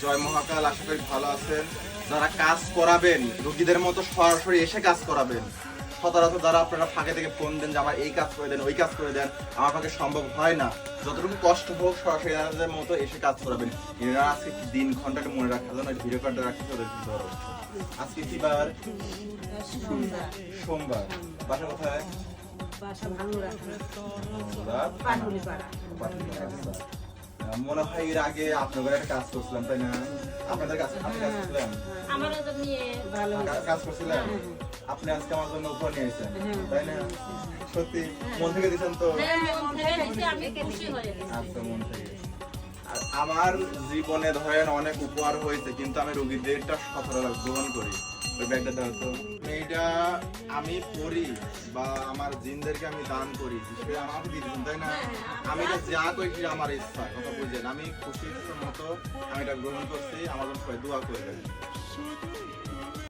জয় মহাকাল, আশা করি ভালো আছেন। যারা কাজ করাবেন রোগীদের মতো সরাসরি এসে কাজ করাবেন, সচরাচর যারা আপনারা ফাঁকে থেকে ফোন দেন যে আমার এই কাজ করে দেন ওই কাজ করে দেন, আমার পক্ষে সম্ভব হয় না, যতটুকু কষ্ট হোক সরাসরি এনাদের মতো এসে কাজ করাবেন। এনারা আজকে কি দিন ঘন্টাটা মনে রাখার জন্য ভিডিও কার্ডটা রাখতে ওদের কি ধরো। আজকে কি বার? সোমবার। বাসা কোথায়? মনে হয় এর আগে আপনাদের একটা কাজ করছিলাম, তাই না? আপনাদের কাজ কাজ করছিলাম। আপনি আজকে আমার জন্য উপহার নিয়ে এসেছেন, তাই না? সত্যি মন থেকে দিচ্ছেন তো? আচ্ছা, মন থেকে। আমার জীবনে ধরেন অনেক উপহার হয়েছে, কিন্তু আমি রোগীদেরটা সফলতা গ্রহণ করি। ওই ব্যাগটা দাও তো। এটা আমি পড়ি বা আমার জিনদেরকে আমি দান করি, হিসেবে আমাকে দিয়ে দিচ্ছেন, তাই না? আমি এটা যা করি সেটা আমার ইচ্ছা, কথা বুঝেন। আমি খুশির মতো আমি এটা গ্রহণ করছি, আমার জন্য সবাই দোয়া করবেন।